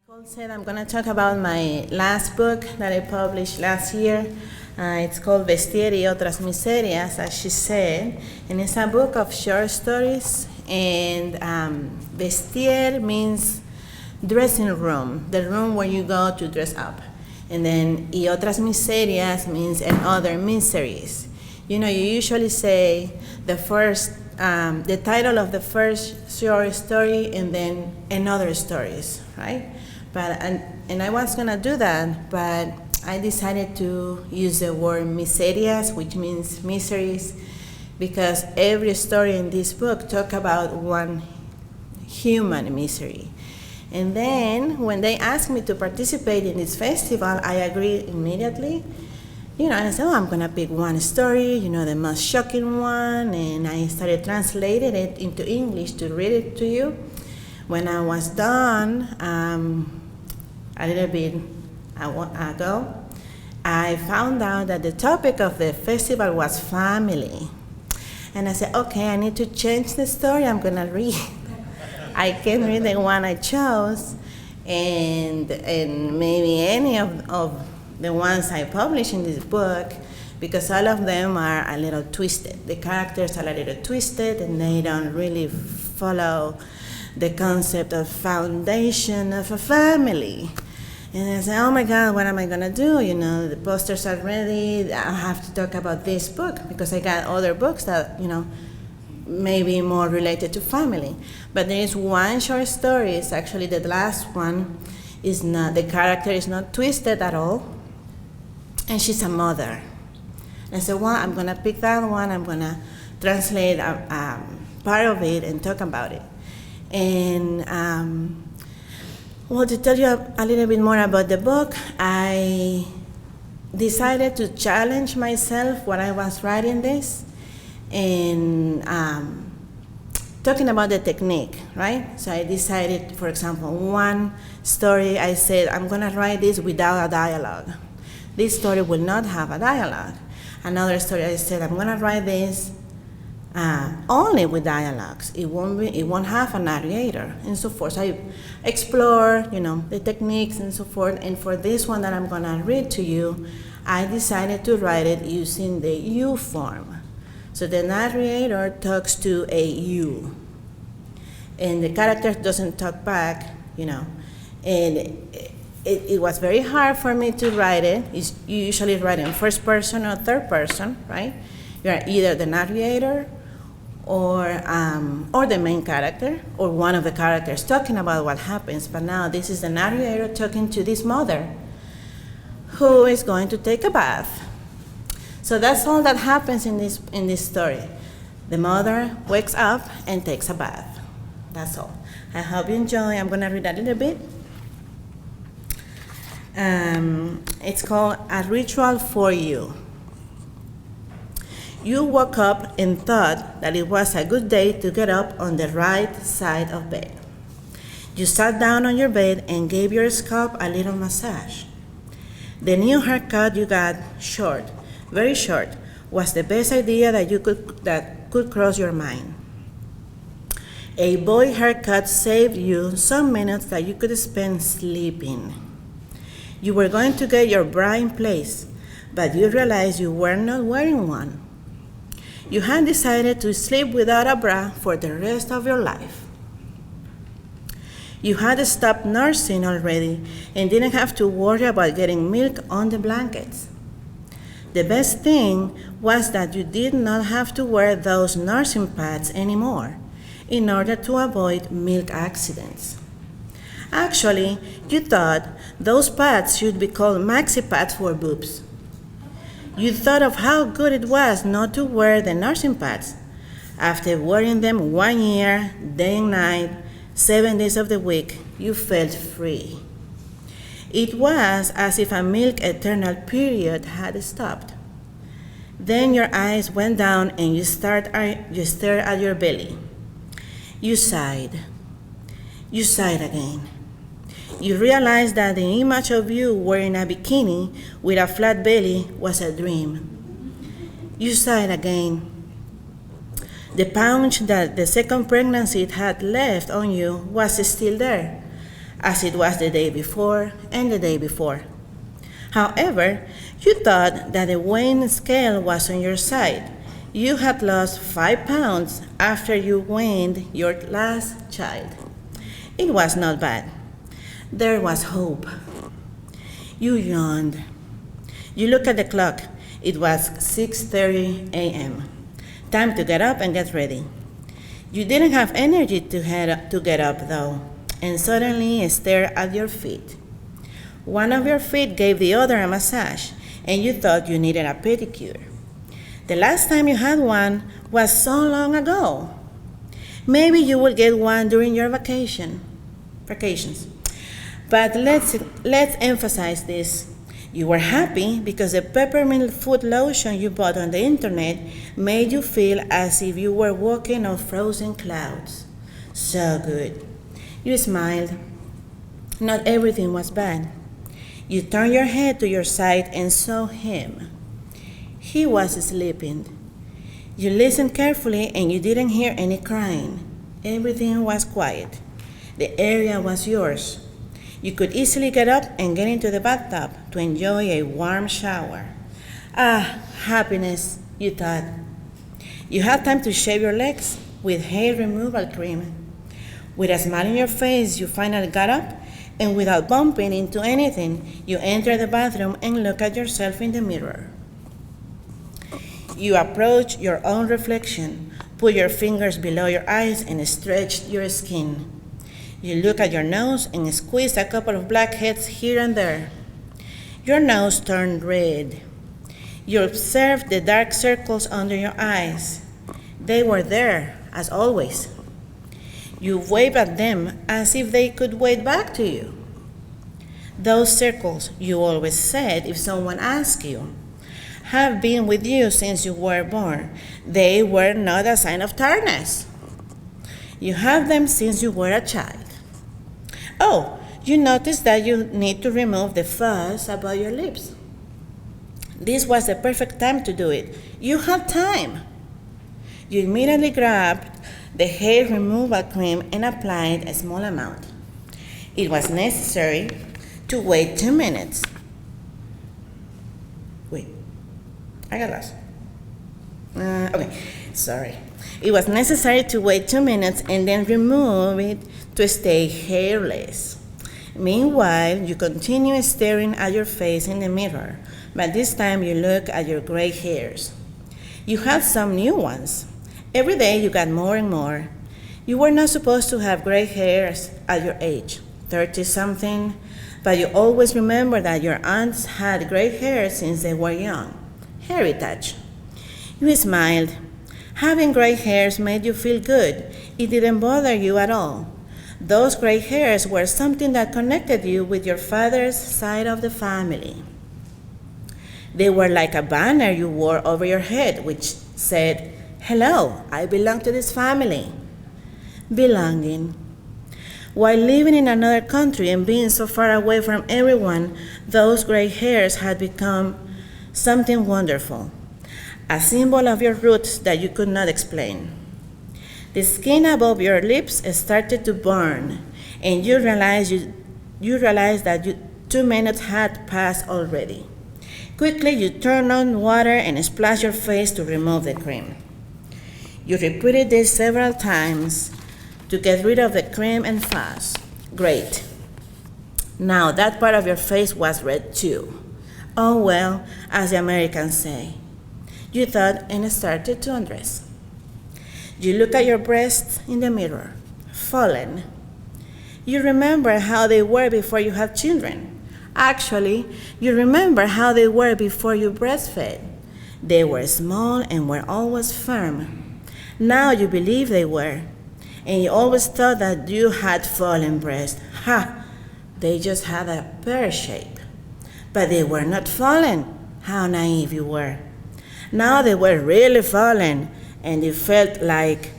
Paul said I'm going to talk about my last book that I published last year. It's called Vestir y otras miserias, as she said, and it's a book of short stories. And vestir means dressing room, the room where you go to dress up. And then y otras miserias means and other miseries. You know, you usually say the title of the first short story and then another stories, right? And I was gonna do that, but I decided to use the word miserias, which means miseries, because every story in this book talk about one human misery. And then when they asked me to participate in this festival, I agreed immediately. You know, and I said, I'm gonna pick one story, you know, the most shocking one, and I started translating it into English to read it to you. When I was done, a little bit ago, I found out that the topic of the festival was family. And I said, okay, I need to change the story I'm gonna read. I can't read the one I chose, and maybe any of the ones I published in this book, because all of them are a little twisted. The characters are a little twisted, and they don't really follow the concept of foundation of a family. And I said, oh my God, what am I gonna do? You know, the posters are ready. I have to talk about this book because I got other books that, you know, may be more related to family. But there is one short story, it's actually the last one, is not, the character is not twisted at all, and she's a mother. And I said, well, I'm gonna pick that one, I'm gonna translate part of it and talk about it. And well, to tell you a little bit more about the book, I decided to challenge myself when I was writing this, and talking about the technique, right? So I decided, for example, one story I said, I'm gonna write this without a dialogue. This story will not have a dialogue. Another story I said, I'm gonna write this only with dialogues. It won't have a narrator, and so forth. So I explore, you know, the techniques and so forth. And for this one that I'm gonna read to you, I decided to write it using the you form. So the narrator talks to a you, and the character doesn't talk back, you know. And it was very hard for me to write it. You usually write in first person or third person, right? You're either the narrator or the main character, or one of the characters talking about what happens. But now this is the narrator talking to this mother who is going to take a bath. So that's all that happens in this story. The mother wakes up and takes a bath. That's all. I hope you enjoy. I'm gonna read a little bit. It's called A Ritual for You. You woke up and thought that it was a good day to get up on the right side of bed. You sat down on your bed and gave your scalp a little massage. The new haircut you got, short, very short, was the best idea that could cross your mind. A boy haircut saved you some minutes that you could spend sleeping. You were going to get your bra in place, but you realized you were not wearing one. You had decided to sleep without a bra for the rest of your life. You had stopped nursing already and didn't have to worry about getting milk on the blankets. The best thing was that you did not have to wear those nursing pads anymore in order to avoid milk accidents. Actually, you thought those pads should be called maxi pads for boobs. You thought of how good it was not to wear the nursing pads. After wearing them 1 year, day and night, 7 days of the week, you felt free. It was as if a milk eternal period had stopped. Then your eyes went down and you stared at your belly. You sighed. You sighed again. You realized that the image of you wearing a bikini with a flat belly was a dream. You sighed again. The paunch that the second pregnancy had left on you was still there, as it was the day before and the day before. However, you thought that the weighing scale was on your side. You had lost 5 pounds after you weaned your last child. It was not bad. There was hope. You yawned. You looked at the clock. It was 6:30 a.m. Time to get up and get ready. You didn't have energy to get up, though, and suddenly stared at your feet. One of your feet gave the other a massage, and you thought you needed a pedicure. The last time you had one was so long ago. Maybe you will get one during your vacations. But let's emphasize this. You were happy because the peppermint foot lotion you bought on the internet made you feel as if you were walking on frozen clouds. So good. You smiled. Not everything was bad. You turned your head to your side and saw him. He was sleeping. You listened carefully and you didn't hear any crying. Everything was quiet. The area was yours. You could easily get up and get into the bathtub to enjoy a warm shower. Ah, happiness, you thought. You had time to shave your legs with hair removal cream. With a smile on your face, you finally got up, and without bumping into anything, you entered the bathroom and looked at yourself in the mirror. You approached your own reflection, put your fingers below your eyes, and stretched your skin. You looked at your nose and squeezed a couple of blackheads here and there. Your nose turned red. You observed the dark circles under your eyes. They were there, as always. You waved at them as if they could wave back to you. Those circles, you always said if someone asked you, have been with you since you were born. They were not a sign of tiredness. You have them since you were a child. Oh, you noticed that you need to remove the fuzz above your lips. This was the perfect time to do it. You had time. You immediately grabbed the hair removal cream and applied a small amount. It was necessary to wait 2 minutes. Wait, I got lost. Okay, sorry. It was necessary to wait 2 minutes and then remove it to stay hairless. Meanwhile, you continue staring at your face in the mirror, but this time you look at your gray hairs. You had some new ones. Every day you got more and more. You were not supposed to have gray hairs at your age, 30-something, but you always remember that your aunts had gray hair since they were young. Heritage. You smiled. Having gray hairs made you feel good. It didn't bother you at all. Those gray hairs were something that connected you with your father's side of the family. They were like a banner you wore over your head, which said, "Hello, I belong to this family." Belonging. While living in another country and being so far away from everyone, those gray hairs had become something wonderful, a symbol of your roots that you could not explain. The skin above your lips started to burn, and you realized that 2 minutes had passed already. Quickly, you turned on water and splashed your face to remove the cream. You repeated this several times to get rid of the cream and fuzz. Great. Now that part of your face was red too. Oh well, as the Americans say. You thought and started to undress. You look at your breasts in the mirror, fallen. You remember how they were before you had children. Actually, you remember how they were before you breastfed. They were small and were always firm. Now you believe they were, and you always thought that you had fallen breasts. Ha! They just had a pear shape. But they were not fallen. How naive you were. Now they were really fallen, and it felt like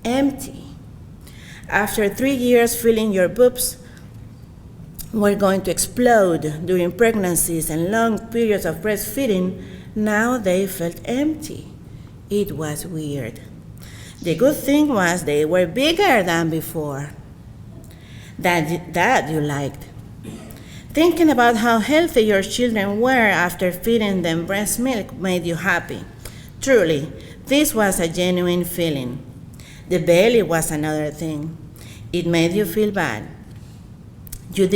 empty. After 3 years feeling your boobs were going to explode during pregnancies and long periods of breastfeeding, now they felt empty. It was weird. The good thing was they were bigger than before. that you liked. Thinking about how healthy your children were after feeding them breast milk made you happy. Truly, this was a genuine feeling. The belly was another thing. It made you feel bad. You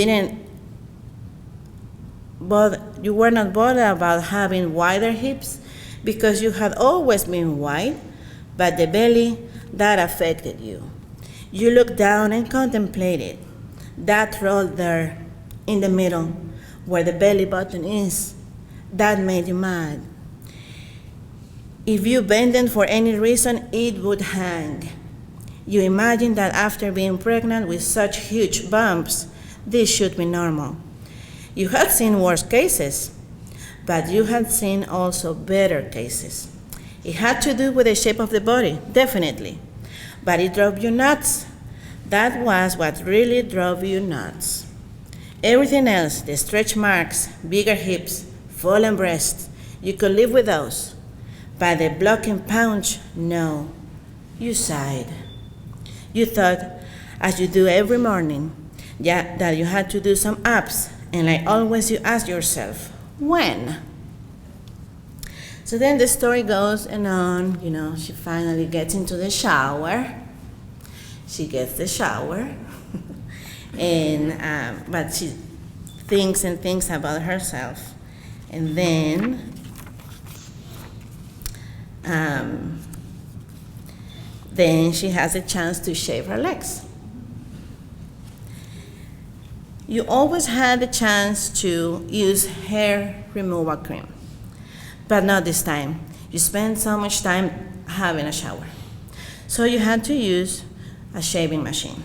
were not bothered about having wider hips because you had always been wide, but the belly, that affected you. You looked down and contemplated that roll there in the middle where the belly button is. That made you mad. If you bent it for any reason, it would hang. You imagined that after being pregnant with such huge bumps, this should be normal. You had seen worse cases, but you had seen also better cases. It had to do with the shape of the body, definitely, but it drove you nuts. That was what really drove you nuts. Everything else, the stretch marks, bigger hips, fallen breasts, you could live with those. But the blocking punch, no. You sighed. You thought, as you do every morning, that you had to do some abs, and like always you ask yourself, when? So then the story goes on, she finally gets into the shower. She gets the shower, but she thinks and thinks about herself. And then she has a chance to shave her legs. You always had the chance to use hair removal cream, but not this time. You spent so much time having a shower. So you had to use a shaving machine,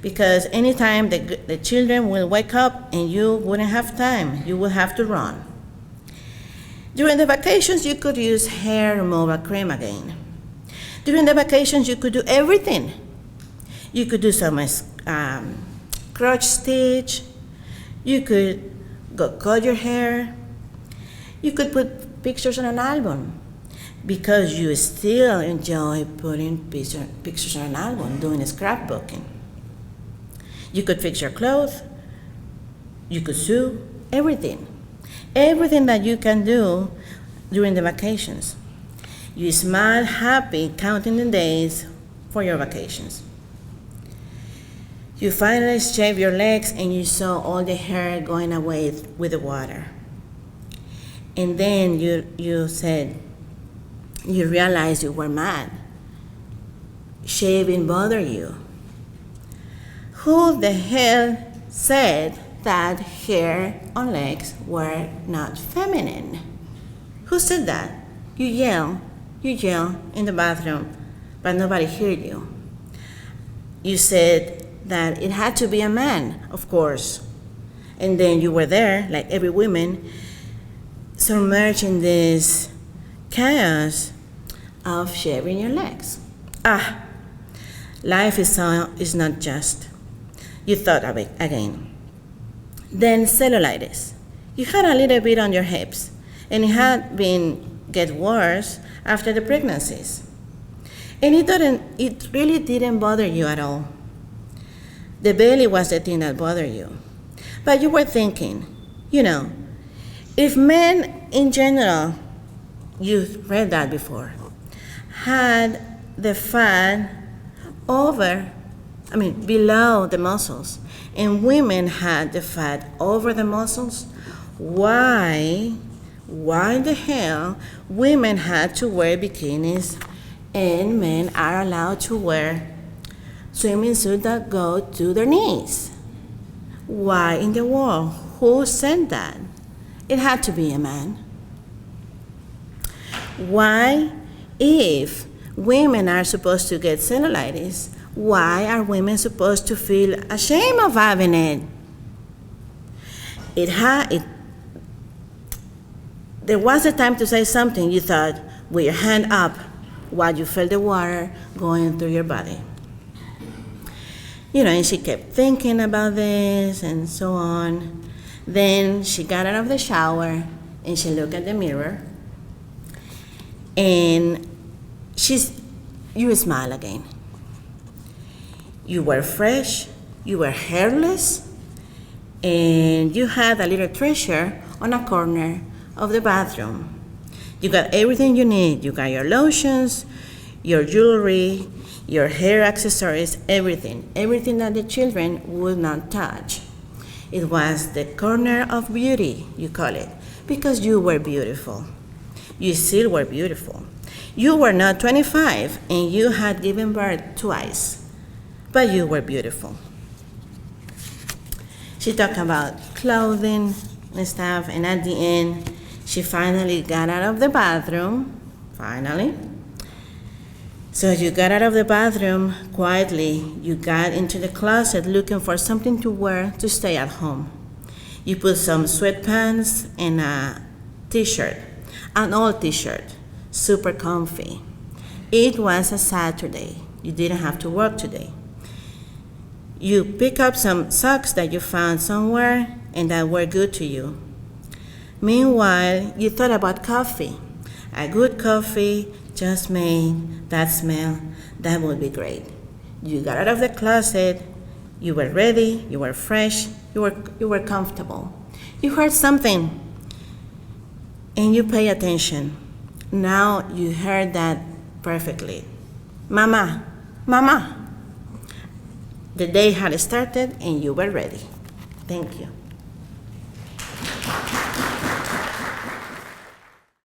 because anytime the children will wake up and you wouldn't have time, you would have to run. During the vacations, you could use hair removal cream again. During the vacations, you could do everything. You could do some crotch stitch. You could go cut your hair. You could put pictures on an album, because you still enjoy putting pictures on an album, doing scrapbooking. You could fix your clothes. You could sew, everything. Everything that you can do during the vacations. You smile happy counting the days for your vacations. You finally shave your legs and you saw all the hair going away with the water. And then you realized you were mad. Shaving bothered you. Who the hell said that hair on legs were not feminine? Who said that? You yell in the bathroom, but nobody heard you. You said that it had to be a man, of course. And then you were there, like every woman, submerged in this chaos of shaving your legs. Life is not just. You thought of it again. Then cellulitis. You had a little bit on your hips, and it had been get worse after the pregnancies. And it really didn't bother you at all. The belly was the thing that bothered you. But you were thinking, if men in general, you've read that before, had the fat below the muscles, and women had the fat over the muscles, why the hell women had to wear bikinis and men are allowed to wear swimming suits that go to their knees? Why in the world? Who said that? It had to be a man. Why, if women are supposed to get cellulitis, why are women supposed to feel ashamed of having it? There was a time to say something. You thought with your hand up while you felt the water going through your body. And she kept thinking about this and so on. Then she got out of the shower and she looked at the mirror. And you smile again. You were fresh, You were hairless, and you had a little treasure on a corner of the bathroom. You got everything you need. You got your lotions, your jewelry, your hair accessories, everything that the children would not touch. It was the corner of beauty, you call it, because you were beautiful. You still were beautiful. You were not 25 and you had given birth twice, but you were beautiful. She talked about clothing and stuff, and at the end, she finally got out of the bathroom, finally. So you got out of the bathroom quietly. You got into the closet looking for something to wear to stay at home. You put some sweatpants and a t-shirt, an old t-shirt, super comfy. It was a Saturday. You didn't have to work today. You pick up some socks that you found somewhere and that were good to you. Meanwhile, you thought about coffee. A good coffee just made, that smell, that would be great. You got out of the closet, you were ready, you were fresh, you were comfortable. You heard something and you pay attention. Now you heard that perfectly. Mama, mama. The day had started and you were ready. Thank you.